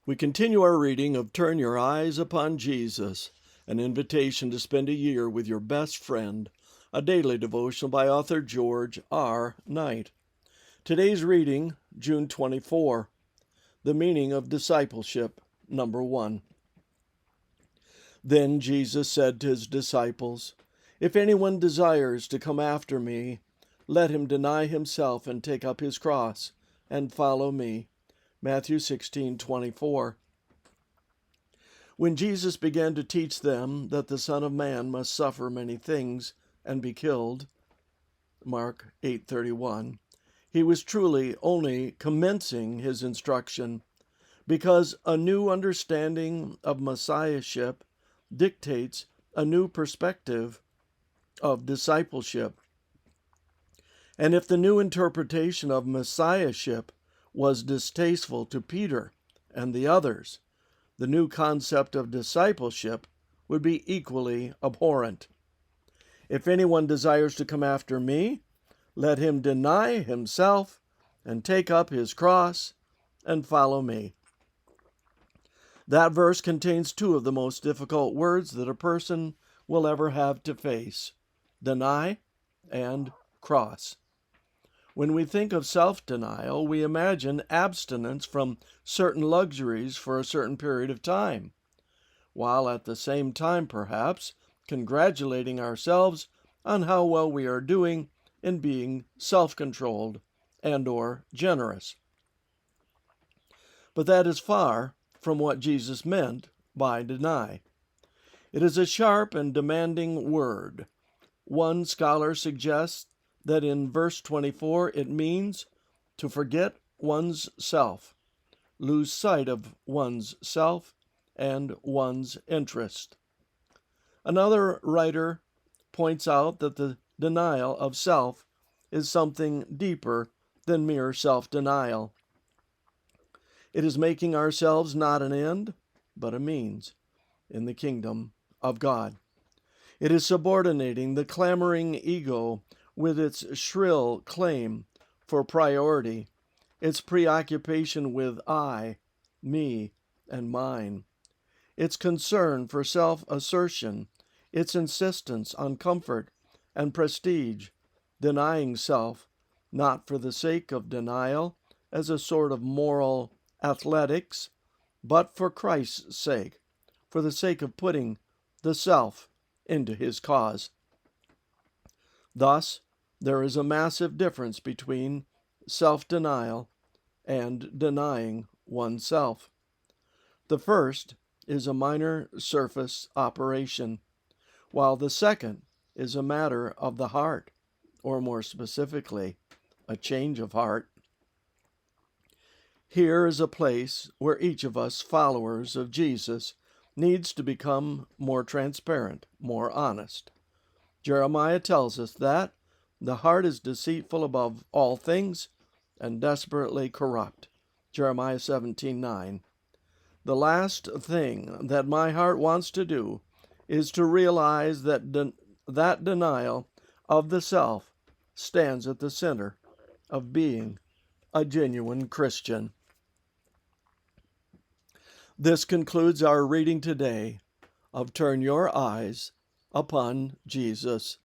We continue our reading of Turn Your Eyes Upon Jesus, an invitation to spend a year with your best friend, a daily devotional by author George R. Knight. Today's reading, June 24, the meaning of discipleship, number 1. Then Jesus said to his disciples, "If anyone desires to come after me, let him deny himself and take up his cross and follow me." Matthew 16:24. When Jesus began to teach them that the Son of Man must suffer many things and be killed, Mark 8:31, he was truly only commencing his instruction, because a new understanding of Messiahship dictates a new perspective of discipleship. And if the new interpretation of Messiahship was distasteful to Peter and the others, the new concept of discipleship would be equally abhorrent. If anyone desires to come after me, let him deny himself and take up his cross and follow me. That verse contains two of the most difficult words that a person will ever have to face: deny and cross. When we think of self-denial, we imagine abstinence from certain luxuries for a certain period of time, while at the same time, perhaps, congratulating ourselves on how well we are doing in being self-controlled and/or generous. But that is far from what Jesus meant by deny. It is a sharp and demanding word. One scholar suggests that in verse 24 it means to forget one's self, lose sight of one's self and one's interest. Another writer points out that the denial of self is something deeper than mere self-denial. It is making ourselves not an end, but a means in the kingdom of God. It is subordinating the clamoring ego with its shrill claim for priority, its preoccupation with I, me, and mine, its concern for self-assertion, its insistence on comfort and prestige, denying self, not for the sake of denial as a sort of moral athletics, but for Christ's sake, for the sake of putting the self into his cause. Thus, there is a massive difference between self-denial and denying oneself. The first is a minor surface operation, while the second is a matter of the heart, or more specifically, a change of heart. Here is a place where each of us followers of Jesus needs to become more transparent, more honest. Jeremiah tells us that the heart is deceitful above all things and desperately corrupt. Jeremiah 17:9. The last thing that my heart wants to do is to realize that that denial of the self stands at the center of being a genuine Christian. This concludes our reading today of Turn Your Eyes Upon Jesus.